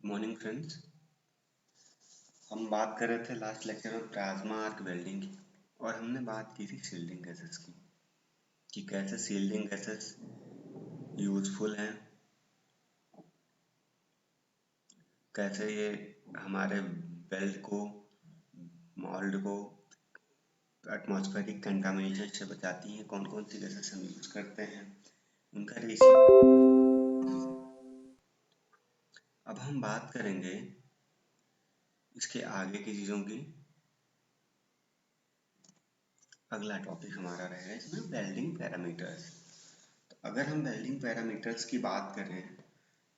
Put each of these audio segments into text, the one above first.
Morning friends. हम बात कर रहे थे लास्ट लेक्चर में प्लाज्मा आर्क वेल्डिंग की और हमने बात की थी शील्डिंग गैसेस की कि कैसे शील्डिंग गैसेस यूजफुल हैं, कैसे ये हमारे वेल्ड को, मोल्ड को एटमॉस्फेरिक कंटामिनेशन से बचाती हैं। कौन कौन सी गैसेस हम यूज करते हैं, उनका रेशियो। अब हम बात करेंगे इसके आगे की चीज़ों की। अगला टॉपिक हमारा रहेगा इसमें वेल्डिंग पैरामीटर्स। तो अगर हम वेल्डिंग पैरामीटर्स की बात करें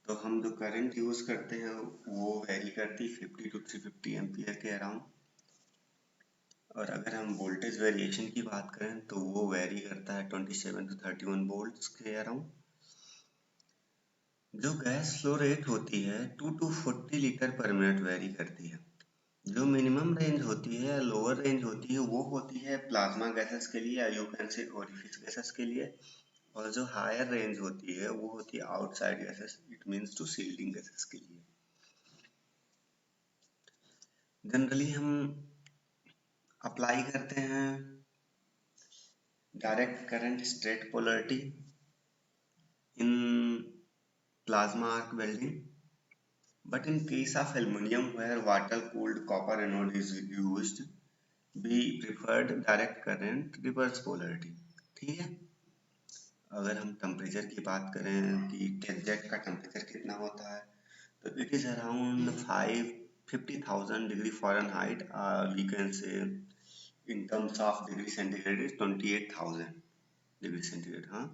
तो हम जो करंट यूज़ करते हैं वो वेरी करती है 50 to 350 एम्पियर के अराउंड। और अगर हम वोल्टेज वेरिएशन की बात करें तो वो वेरी करता है 27 to 31 वोल्ट्स के अराउंड। जो गैस फ्लो रेट होती है 2 to 40 लीटर पर मिनट वेरी करती है। जो मिनिमम रेंज होती है, लोअर रेंज होती है, वो होती है प्लाज्मा गैसेस के लिए या you can say orifice gases के लिए। और जो हायर रेंज होती है वो होती है outside gases, it means to shielding gases के लिए। जनरली हम अप्लाई करते हैं direct current straight polarity in plasma arc welding, but in case of aluminium where water cooled copper anode is used, we preferred direct current reverse polarity। ठीक है। अगर हम temperature की बात करें कि टेक्सजेट का टेम्परेचर कितना होता है तो it is around 50,000 degree Fahrenheit, we can say in terms of degree centigrade is 28,000 degree centigrade. हाँ,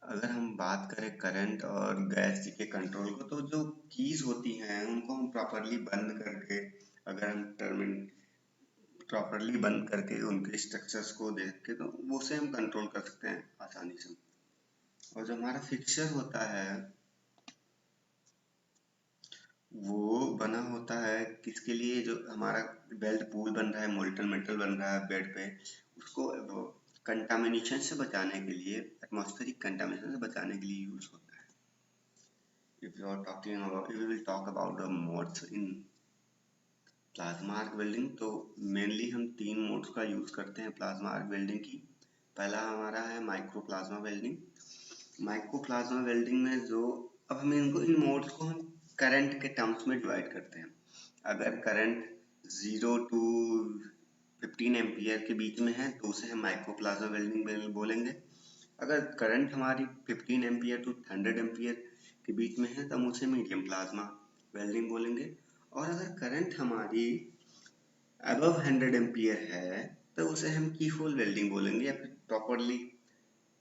अगर हम बात करें करंट और गैस के कंट्रोल को तो जो कीज होती हैं उनको हम प्रॉपरली बंद करके, अगर हम टर्मिन प्रॉपरली बंद करके उनके स्ट्रक्चर्स को देख के तो वो से हम कंट्रोल कर सकते हैं आसानी से। और जो हमारा फिक्सचर होता है वो बना होता है किसके लिए, जो हमारा बेल्ट पूल बन रहा है, मोल्टन मेटल बन रहा है बेड पे, उसको कंटामिनेशन से बचाने के लिए, एटमॉस्फेरिक कंटामिनेशन से बचाने के लिए यूज होता है। If you are talking about, if we will talk about the modes in plasma arc welding, तो मेनली हम 3 मोड्स का यूज करते हैं प्लाज्मा आर्क वेल्डिंग की। पहला हमारा है micro plasma welding. Micro plasma welding में जो, अब हम इनको, इन मोड्स को हम करंट के टर्म्स में डिवाइड करते हैं। अगर करंट 0 to 15 एम्पियर के बीच में है तो उसे हम माइक्रो प्लाज्मा वेल्डिंग बोलेंगे। अगर करंट हमारी 15 एम्पियर टू 100 एम्पियर के बीच में है तो हम उसे मीडियम प्लाज्मा वेल्डिंग बोलेंगे। और अगर करंट हमारी अबव 100 एम्पियर है तो उसे हम की होल वेल्डिंग बोलेंगे, या फिर प्रॉपरली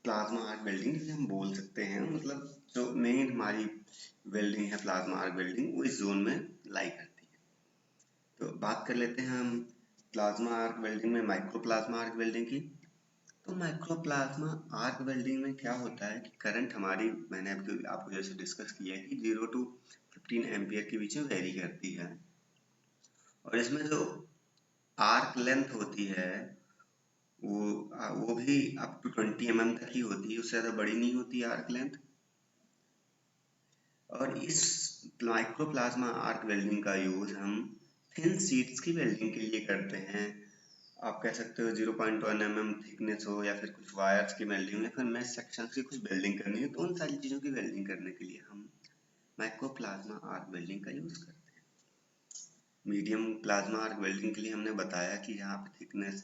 प्लाज्मा आर्क वेल्डिंग भी हम बोल सकते हैं। मतलब जो मेन हमारी वेल्डिंग है प्लाज्मा आर्क वेल्डिंग, वो इस जोन में लाई करती है। तो बात कर लेते हैं हम प्लाज्मा आर्क वेल्डिंग में माइक्रो प्लाज्मा आर्क वेल्डिंग की। तो माइक्रो प्लाज्मा आर्क वेल्डिंग में क्या होता है कि करंट हमारी, मैंने अभी आपको जैसे डिस्कस किया कि 0 to 15 एम्पियर के बीच में वेरी करती है। और इसमें जो आर्क लेंथ होती है वो भी अप टू 20 mm तक ही होती है, उससे ज़्यादा बड़ी नहीं होती आर्क लेंथ। और इस माइक्रो प्लाज्मा आर्क वेल्डिंग का यूज हम थिन शीट्स की वेल्डिंग के लिए करते हैं। आप कह सकते हो 0.1 mm थिकनेस हो, या फिर कुछ वायर्स की वेल्डिंग, या फिर मैश सेक्शन की कुछ वेल्डिंग करनी है, तो उन सारी चीज़ों की वेल्डिंग करने के लिए हम माइक्रो प्लाज्मा आर्क वेल्डिंग का यूज करते हैं। मीडियम प्लाज्मा आर्क वेल्डिंग के लिए हमने बताया कि जहाँ पे थिकनेस,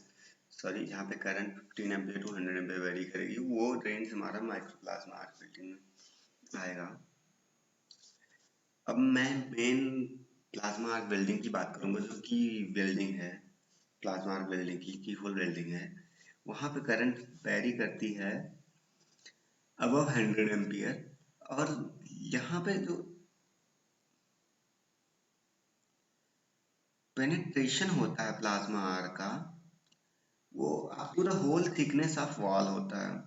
सॉरी, जहाँ पे current 15 ampere to 100 ampere vary करेगी, वो रेंज हमारा माइक्रो प्लाज्मा आर्क वेल्डिंग में आएगा। अब मैं मेन प्लाज्मा आर्क वेल्डिंग की बात करूंगा, जो कि वेल्डिंग है प्लाज्मा आर्क वेल्डिंग की होल वेल्डिंग है। वहां पे करंट वेरी करती है अबव 100 एम्पियर। और यहाँ पे जो पेनिट्रेशन होता है प्लाज्मा आर्क का, वो पूरा होल थिकनेस ऑफ वॉल होता है।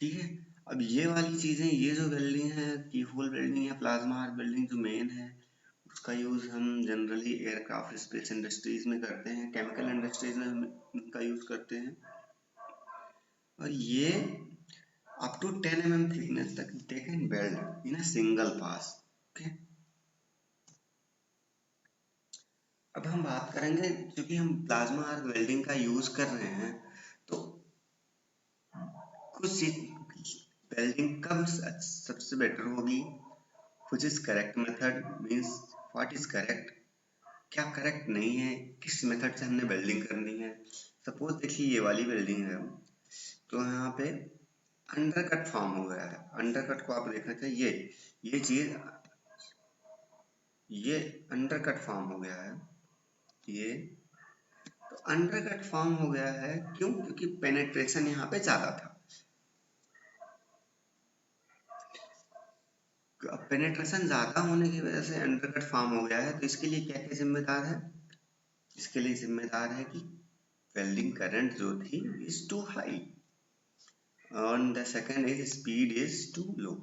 ठीक है। अब ये वाली चीजें, ये जो वेल्डिंग है की होल वेल्डिंग या प्लाज्मा आर्क वेल्डिंग जो मेन है, उसका यूज हम जनरली एयरक्राफ्ट स्पेस इंडस्ट्रीज में करते हैं, केमिकल इंडस्ट्रीज में हम इनका यूज करते हैं। और ये अप टू 10 mm थिकनेस तक, देखें weld in a single pass. Okay. अब हम बात करेंगे, क्योंकि हम प्लाज्मा आर्क वेल्डिंग का यूज कर रहे हैं, तो कुछ वेल्डिंग कब सबसे बेटर होगी, which is correct method means what is correct, क्या करेक्ट नहीं है, किस मेथड से हमने वेल्डिंग करनी है। सपोज देखिए ये वाली वेल्डिंग है, तो यहाँ पे अंडरकट फॉर्म हो गया है। अंडरकट को आप देखना चाहिए, ये चीज, ये अंडरकट फॉर्म हो गया है, ये तो अंडरकट फॉर्म हो गया है क्यों, क्योंकि पेनेट्रेशन यहाँ पे ज्यादा था। पेनेट्रेशन ज्यादा होने की वजह से अंडरकट फॉर्म हो गया है। तो इसके लिए क्या क्या जिम्मेदार है, इसके लिए जिम्मेदार है कि वेल्डिंग करंट जो थी इज टू हाई और the second is speed is too low.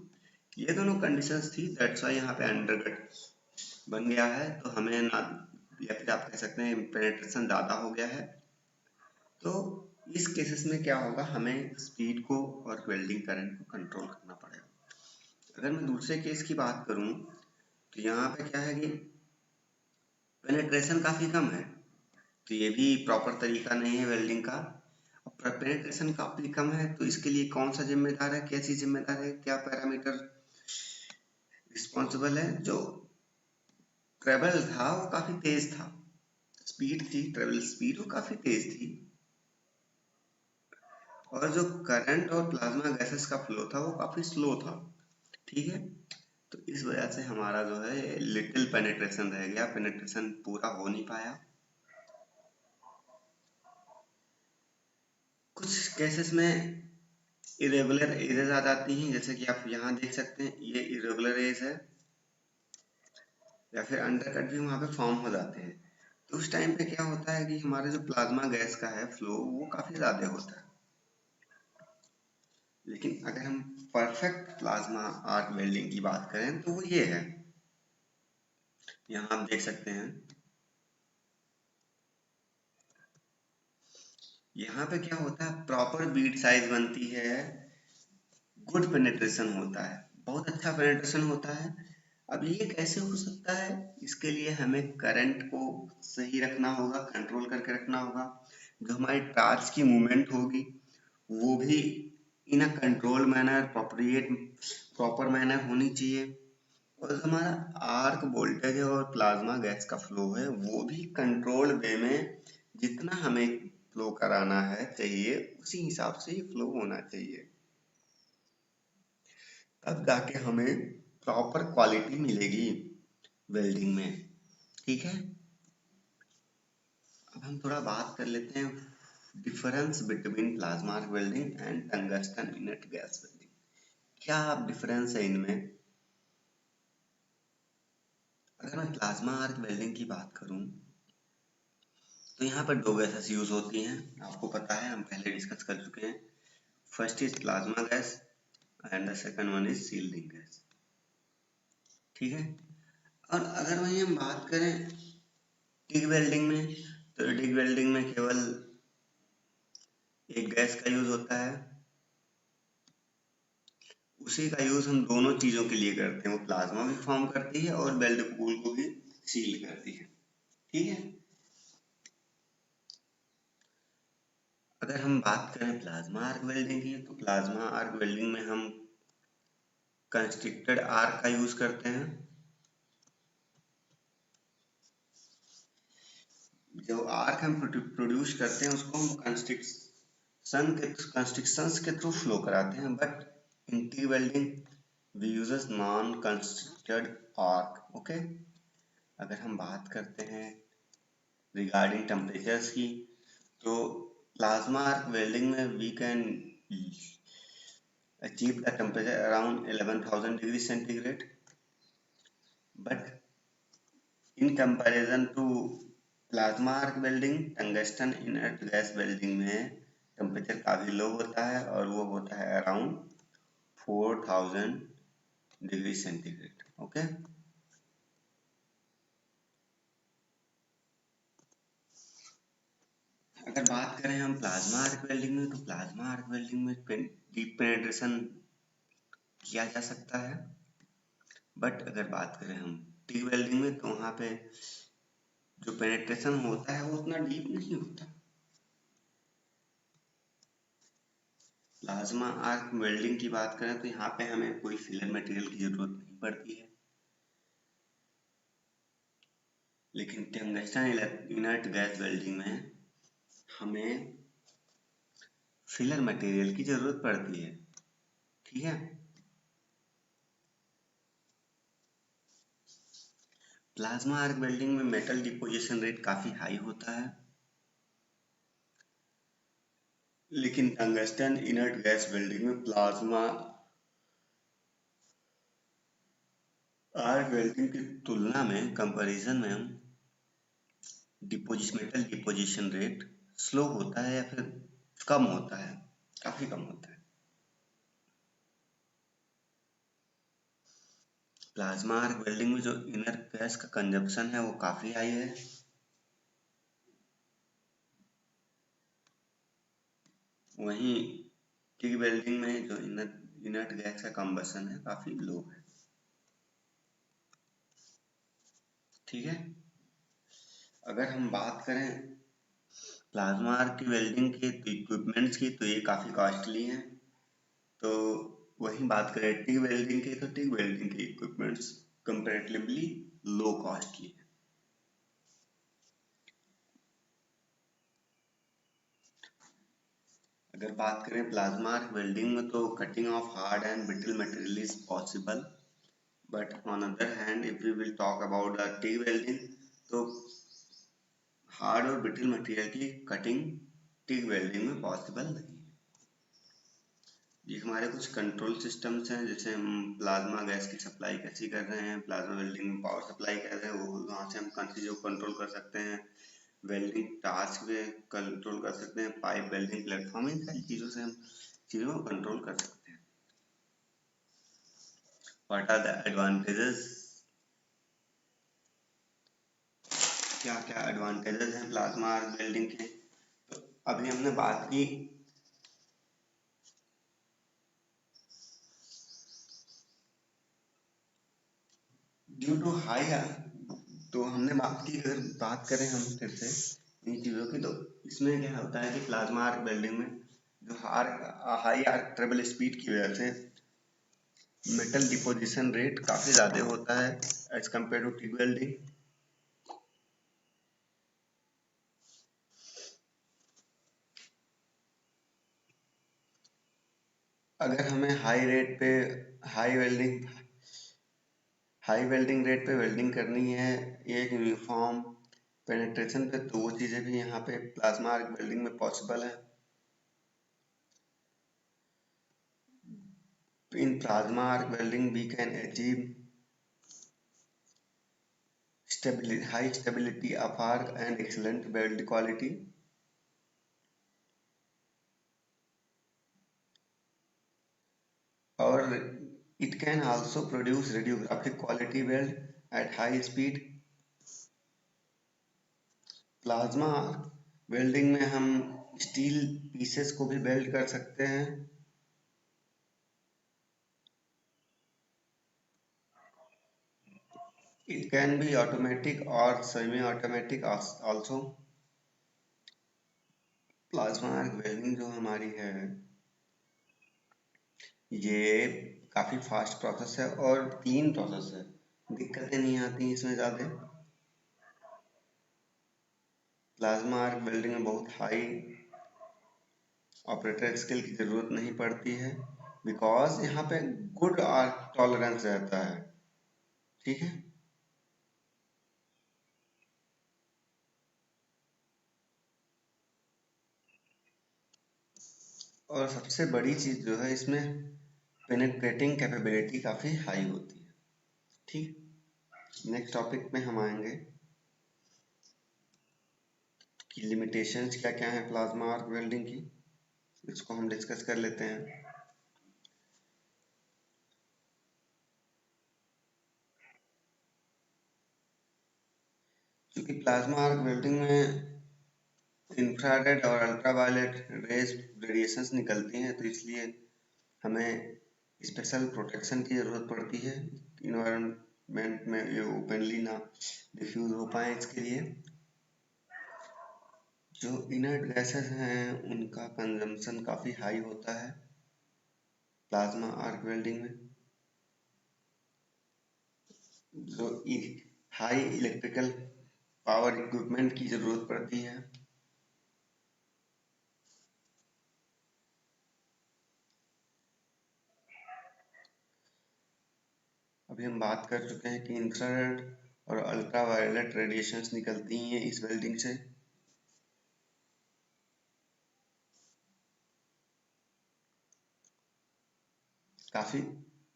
ये दोनों कंडीशंस थी, दैट्स व्हाई यहाँ पे अंडरकट बन गया है। तो हमें ना, या फिर आप कह सकते हैं पेनेट्रेशन ज्यादा हो गया है। तो इस केसेस में क्या होगा, हमें स्पीड को और वेल्डिंग करंट को कंट्रोल करना पड़ेगा। अगर मैं दूसरे केस की बात करूं, तो यहाँ पे क्या है कि पेनेट्रेशन काफी कम है, तो ये भी प्रॉपर तरीका नहीं है वेल्डिंग का। पेनिट्रेशन काफी कम है, तो इसके लिए कौन सा जिम्मेदार है, कैसी जिम्मेदार है, क्या पैरामीटर रिस्पॉन्सिबल है। जो ट्रेवल था वो काफी तेज था, स्पीड थी, ट्रेवल स्पीड वो काफी तेज थी, और जो करंट और प्लाज्मा गैसेस का फ्लो था वो काफी स्लो था। ठीक है, तो इस वजह से हमारा जो है लिटिल पेनिट्रेशन रह गया, पेनिट्रेशन पूरा हो नहीं पाया। कुछ केसेस में इरेगुलर एजेस आ जाती हैं, जैसे कि आप यहाँ देख सकते हैं, ये इरेगुलर एज है, या फिर अंडरकट भी वहाँ पे फॉर्म हो जाते हैं। तो उस टाइम पे क्या होता है कि हमारे जो प्लाज्मा गैस का है फ्लो वो काफी ज्यादा होता है। लेकिन अगर हम परफेक्ट प्लाज्मा आर्क वेल्डिंग की बात करें तो वो ये है, यहाँ आप देख सकते हैं, यहाँ पे क्या होता है, प्रॉपर बीड साइज बनती है, गुड पेनिट्रेशन होता है, बहुत अच्छा पेनिट्रेशन होता है। अब ये कैसे हो सकता है, इसके लिए हमें करंट को सही रखना होगा, कंट्रोल करके रखना होगा। जो हमारी टार्च की मूवमेंट होगी वो भी in a control manner, proper manner होनी चाहिए। और हमारा आर्क वोल्टेज और प्लाज्मा गैस का फ्लो है वो भी कंट्रोल वे में, जितना हमें फ्लो कराना है चाहिए उसी हिसाब से ही फ्लो होना चाहिए, तब जाके हमें प्रॉपर क्वालिटी मिलेगी वेल्डिंग में। ठीक है, अब हम थोड़ा बात कर लेते हैं difference between plasma arc welding and tungsten इनट gas welding. क्या डिफरेंस है इनमें। अगर मैं प्लाज्मा आर्क वेल्डिंग की बात करूं, तो यहाँ पर दो गैसेस यूज होती हैं, आपको पता है, हम पहले डिस्कस कर चुके हैं। First is plasma gas and the second one is shielding gas. ठीक है, और अगर वही हम बात करें टिग वेल्डिंग में, तो टिग वेल्डिंग में केवल एक गैस का यूज होता है, उसी का यूज हम दोनों चीजों के लिए करते हैं, वो प्लाज्मा भी फॉर्म करती है और वेल्ड पूल को भी सील करती है। ठीक है, अगर हम बात करें प्लाज्मा आर्क वेल्डिंग की, तो प्लाज्मा आर्क वेल्डिंग में हम कंस्ट्रक्टेड आर्क का यूज करते हैं। जो आर्क हम प्रोड्यूस करते हैं उसको हम कंस्ट्रक्शंस के थ्रू फ्लो कराते हैं, but in T welding we uses non constructed arc. Okay, अगर हम बात करते हैं रिगार्डिंग टेम्परेचर्स की, तो प्लाज्मा आर्क वेल्डिंग में we can achieve the temperature around 11,000 degrees centigrade, but in comparison to plasma arc welding, tungsten inert gas welding में temperature काफी लो होता है और वो होता है अराउंड 4,000 डिग्री सेंटीग्रेड। ओके, अगर बात करें हम प्लाज्मा आर्क वेल्डिंग में, तो प्लाज्मा आर्क वेल्डिंग में डीप पेनिट्रेशन किया जा सकता है। बट अगर बात करें हम टिक वेल्डिंग में, तो वहाँ पे जो पेनिट्रेशन होता है वो उतना डीप नहीं होता। प्लाज्मा आर्क वेल्डिंग की बात करें तो यहाँ पे हमें कोई फिलर मटेरियल की जरूरत नहीं पड़ती है, लेकिन टंगस्टन इनर्ट गैस वेल्डिंग में हमें फिलर मटेरियल की जरूरत पड़ती है। ठीक है। प्लाज्मा आर्क वेल्डिंग में मेटल डिपोजिशन रेट काफी हाई होता है, लेकिन टंगस्टन इनर्ट गैस वेल्डिंग में प्लाज्मा आर्क वेल्डिंग की तुलना में, कंपैरिजन में, मेटल डिपोजिशन रेट स्लो होता है या फिर कम होता है, काफी कम होता है। प्लाज्मा आर्क वेल्डिंग में जो इनर गैस का कंजप्शन है वो काफी हाई है, वहीं टिक वेल्डिंग में जो इनर्ट गैस का कंबशन है काफी लो है। ठीक है। अगर हम बात करें प्लाज्मा आर्क की वेल्डिंग के इक्विपमेंट्स की, तो ये काफी कॉस्टली हैं। तो वहीं बात करें टिक वेल्डिंग की, तो टिक वेल्डिंग के इक्विपमेंट्स कंपैरेटिवली लो कॉस्टली है। अगर बात करें प्लाज्मा आर्क वेल्डिंग में, तो cutting of hard and brittle material is possible, but on other hand if we will talk about the TIG welding, तो हार्ड और ब्रिटल मटेरियल की कटिंग टिक वेल्डिंग में पॉसिबल नहीं है। ये हमारे कुछ कंट्रोल सिस्टम्स हैं, जैसे हम प्लाज्मा गैस की सप्लाई कैसी कर रहे हैं, प्लाज्मा वेल्डिंग में पावर सप्लाई कर रहे हैं, वो वहाँ से हम कौन सी चीज़ों को कंट्रोल कर सकते हैं, वेल्डिंग टास्क में कंट्रोल कर सकते हैं, पाइप वेल्डिंग प्लेटफॉर्म, इन सारी चीज़ों से हम चीज़ों को कंट्रोल कर सकते हैं। What are the advantages? क्या क्या एडवांटेजेस हैं प्लाज्मा वेल्डिंग के? तो अभी हमने बात की ड्यू टू हाई, तो हमने बात की, अगर बात करें हम फिर से इन चीज़ों की, तो इसमें क्या होता है कि प्लाज्मा आर्क वेल्डिंग में जो हाई आर्क ट्रेवल स्पीड की वजह से मेटल डिपोजिशन रेट काफ़ी ज़्यादा होता है as compare to TIG welding. अगर हमें हाई वेल्डिंग रेट पे वेल्डिंग करनी है एक यूनिफॉर्म पेनिट्रेशन पे, तो वो चीज़ें भी यहाँ पे प्लाज्मा आर्क वेल्डिंग में पॉसिबल है। In plasma arc welding, we can achieve high stability of arc and excellent weld quality. Or it can also produce radiographic quality weld at high speed. Plasma welding में हम steel pieces को भी weld कर सकते हैं। It can be automatic or semi-automatic also. Plasma arc welding जो हमारी है, ये काफ़ी फास्ट प्रोसेस है और क्लीन प्रोसेस है, दिक्कतें नहीं आती इसमें ज़्यादा। प्लाज्मा आर्क वेल्डिंग में बहुत हाई ऑपरेटर स्किल की ज़रूरत नहीं पड़ती है, बिकॉज यहाँ पे गुड आर्क टॉलरेंस रहता है। ठीक है। और सबसे बड़ी चीज़ जो है इसमें पेनिट्रेटिंग कैपेबिलिटी काफ़ी हाई होती है। ठीक। नेक्स्ट टॉपिक में हम आएंगे कि लिमिटेशंस क्या क्या है प्लाज्मा आर्क वेल्डिंग की, इसको हम डिस्कस कर लेते हैं। क्योंकि प्लाज्मा आर्क वेल्डिंग में इंफ्रारेड और अल्ट्रावायलेट रेडिएशंस निकलती हैं, तो इसलिए हमें स्पेशल प्रोटेक्शन की ज़रूरत पड़ती है, इन्वायरमेंट में ये ओपनली ना डिफ्यूज हो पाए। इसके लिए जो इनर्ट गैसेस हैं उनका कंजम्पशन काफ़ी हाई होता है प्लाज्मा आर्क वेल्डिंग में। जो हाई इलेक्ट्रिकल पावर इक्विपमेंट की ज़रूरत पड़ती है। अभी हम बात कर चुके हैं कि इंफ्रारेड और अल्ट्रा वायलेट रेडिएशंस निकलती हैं इस वेल्डिंग से। काफ़ी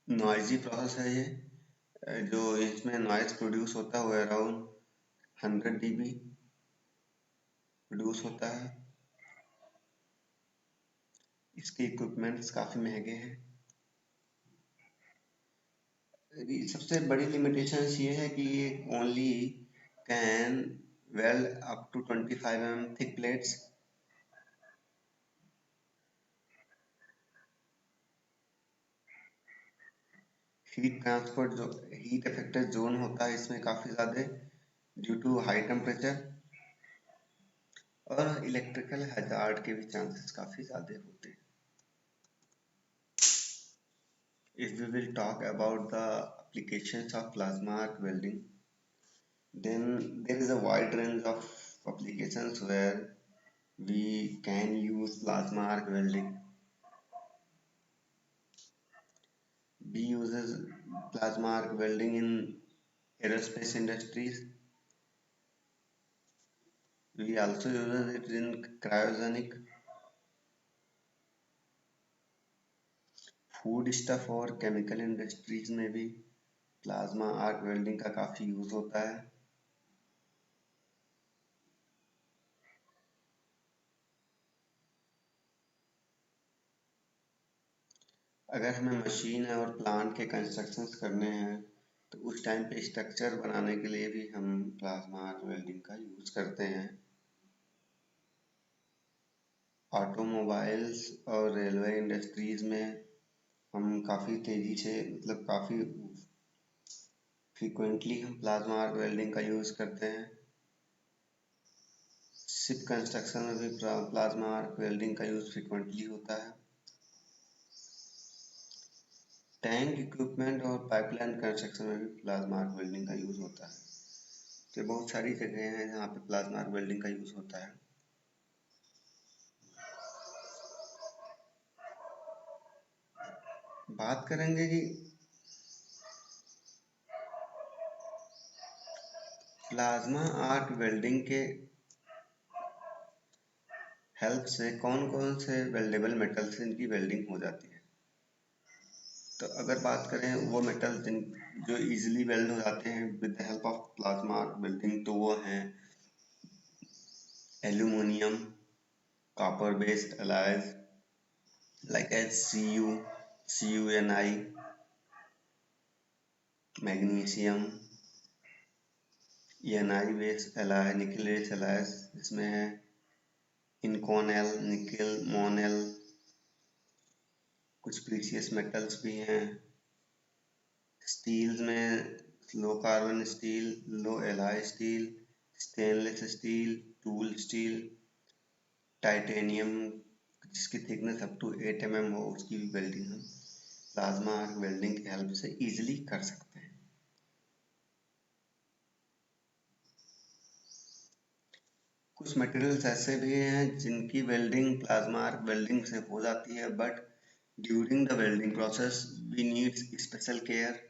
नॉइजी प्रोसेस है ये। जो इसमें नॉइज प्रोड्यूस होता है वो अराउंड 100 dB प्रोड्यूस होता है। इसके इक्विपमेंट्स काफ़ी महंगे हैं। सबसे बड़ी लिमिटेशन ये है कि ये only can weld up to 25 mm thick plates. Heat transport जो हीट अफेक्टेड जोन होता है इसमें काफ़ी ज़्यादा ड्यू टू हाई टेम्परेचर, और इलेक्ट्रिकल हैजार्ड के भी चांसेस काफ़ी ज़्यादा होते हैं। If we will talk about the applications of plasma arc welding, then there is a wide range of applications where we can use plasma arc welding. We uses plasma arc welding in aerospace industries. We also use it in cryogenic, food stuff और chemical industries में भी plasma arc welding का काफ़ी use होता है। अगर हमें machine और प्लांट के कंस्ट्रक्शंस करने हैं तो उस टाइम पे स्ट्रक्चर बनाने के लिए भी हम प्लाज्मा आर्क वेल्डिंग का यूज़ करते हैं। ऑटोमोबाइल्स और रेलवे इंडस्ट्रीज में हम काफ़ी तेज़ी से मतलब काफ़ी फ्रीक्वेंटली हम प्लाज्मा आर्क वेल्डिंग का यूज़ करते हैं। शिप कंस्ट्रक्शन में भी प्लाज्मा आर्क वेल्डिंग का यूज़ फ्रीक्वेंटली होता है। टैंक इक्विपमेंट और पाइपलाइन कंस्ट्रक्शन में भी प्लाज्मा आर्क वेल्डिंग का यूज़ होता है। तो बहुत सारी जगह हैं जहाँ पे प्लाज्मा आर्क वेल्डिंग का यूज़ होता है। बात करेंगे कि प्लाज्मा आर्क वेल्डिंग के हेल्प से कौन कौन से वेल्डेबल मेटल से इनकी वेल्डिंग हो जाती है। तो अगर बात करें वो मेटल जो इजीली वेल्ड हो जाते हैं with the help of plasma arc welding, तो वो हैं aluminium, copper based alloys like as Cu, CuNi, magnesium, Ni based alloy, निकल बेस्ड alloys इसमें है इनकोनेल, निकल, मोनेल, कुछ प्रीशियस मेटल्स भी हैं। स्टील्स में low carbon steel, low alloy steel, stainless steel, tool steel, titanium जिसकी थिकनेस अप टू 8 mm हो, उसकी भी वेल्डिंग हम प्लाज्मा आर्क वेल्डिंग की हेल्प से इजीली कर सकते हैं। कुछ मटेरियल्स ऐसे भी हैं जिनकी वेल्डिंग प्लाज्मा आर्क वेल्डिंग से हो जाती है, but during the welding process we need special care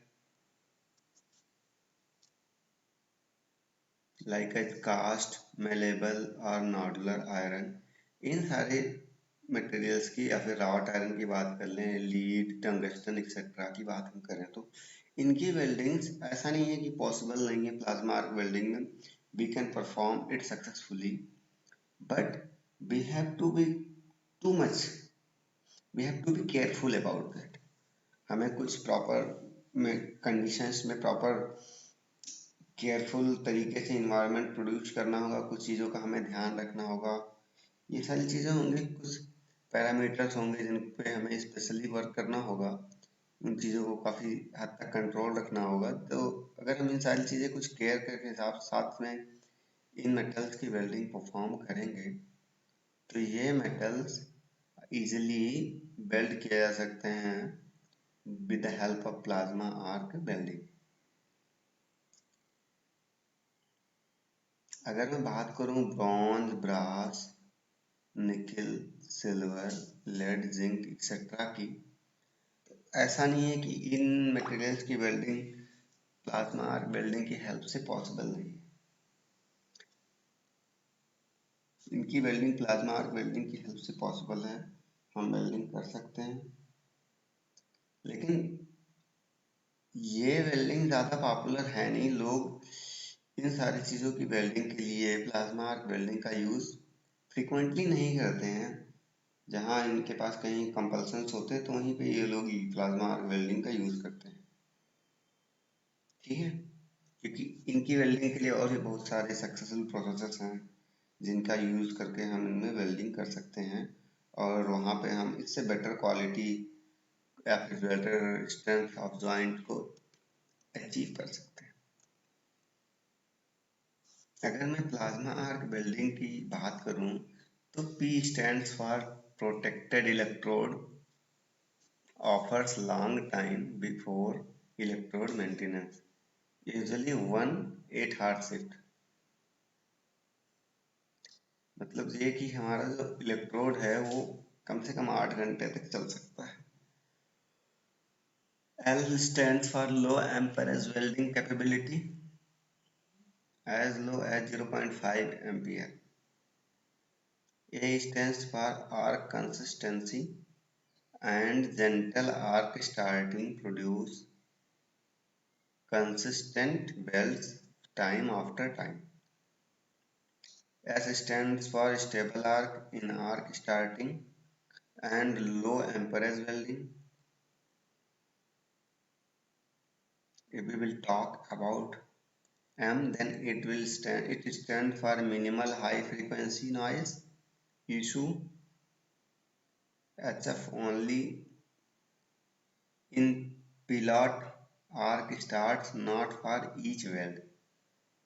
like as cast, malleable और नॉडुलर आयरन। इन सारे मटेरियल्स की या फिर रावट आयरन की बात कर लें, लीड, टंगस्टन एक्सेट्रा की बात हम करें तो इनकी वेल्डिंग्स ऐसा नहीं है कि पॉसिबल नहीं है प्लाज्मा आर्क वेल्डिंग में। We can perform it successfully, but we have to be too much we have to be careful about that. हमें कुछ प्रॉपर में कंडीशंस में प्रॉपर केयरफुल तरीके से इन्वायरमेंट प्रोड्यूस करना होगा, कुछ चीज़ों का हमें ध्यान रखना होगा। ये सारी चीज़ें होंगी, कुछ पैरामीटर्स होंगे जिन पे हमें स्पेशली वर्क करना होगा उन चीज़ों को काफ़ी हद तक कंट्रोल रखना होगा। तो अगर हम इन सारी चीज़ें कुछ केयर करके साथ में इन मेटल्स की वेल्डिंग परफॉर्म करेंगे तो ये मेटल्स इजीली वेल्ड किया जा सकते हैं with the help of plasma arc welding. अगर मैं बात करूं ब्रॉन्ज, ब्रास, निकल, सिल्वर, लेड, जिंक एक्सेट्रा की, ऐसा नहीं है कि इन मटेरियल्स की वेल्डिंग प्लाज्मा आर्क वेल्डिंग की हेल्प से पॉसिबल नहीं है। इनकी वेल्डिंग प्लाज्मा आर्क वेल्डिंग की हेल्प से पॉसिबल है, हम वेल्डिंग कर सकते हैं। लेकिन ये वेल्डिंग ज़्यादा पॉपुलर है नहीं। लोग इन सारी चीज़ों की वेल्डिंग के लिए प्लाज्मा आर्क वेल्डिंग का यूज़ फ्रिक्वेंटली नहीं करते हैं। जहाँ इनके पास कहीं कंपल्सन्स होते हैं तो वहीं पे ये लोग प्लाज्मा आर्क वेल्डिंग का यूज़ करते हैं, ठीक है। क्योंकि इनकी वेल्डिंग के लिए और भी बहुत सारे सक्सेसफुल प्रोसेसेस हैं जिनका यूज़ करके हम इनमें वेल्डिंग कर सकते हैं और वहाँ पे हम इससे बेटर क्वालिटी या फिर बेटर स्ट्रेंथ ऑफ जॉइंट को अचीव कर सकते हैं। अगर मैं प्लाज्मा आर्क वेल्डिंग की बात करूं तो P stands for protected electrode, offers long time before electrode maintenance, usually 1 8-hour shift। मतलब ये कि हमारा जो इलेक्ट्रोड है वो कम से कम 8 घंटे तक चल सकता है। L stands for low amperage welding capability, as low as 0.5 ampere। A stands for arc consistency and gentle arc starting produce consistent welds time after time। S stands for stable arc in arc starting and low amperage welding। If we will talk about M, then it stands for minimal high frequency noise issue, HF only in pilot arc starts, not for each weld।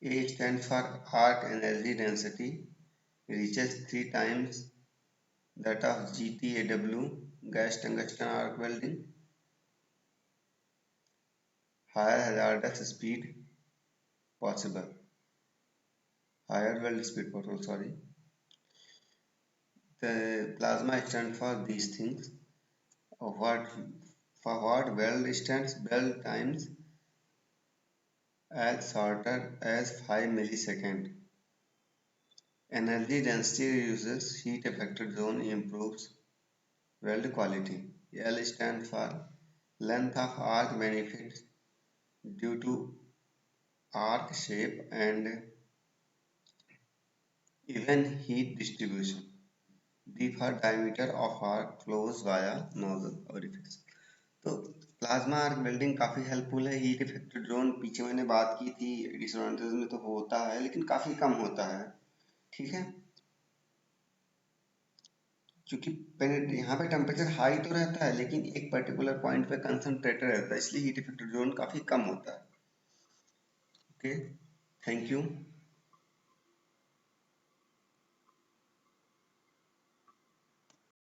A stands for arc energy density, reaches 3 times that of GTAW, gas tungsten arc welding। Higher hazardous speed possible, higher weld speed possible, sorry। The plasma stands for these things. What for what weld distance, weld times as shorter as 5 milliseconds. Energy density reduces heat affected zone, improves weld quality। L stands for length of arc benefits due to arc shape and even heat distribution। D for diameter of arc flows via nozzle orifice। तो plasma arc welding काफ़ी helpful है। Heat affected zone पीछे मैंने बात की थी, disadvantage में तो होता है लेकिन काफ़ी कम होता है, ठीक है। क्योंकि यहाँ पे टेम्परेचर हाई तो रहता है लेकिन एक पर्टिकुलर पॉइंट पे कंसंट्रेटेड रहता है, इसलिए हीट इफेक्टेड जोन काफ़ी कम होता है। Okay, thank you.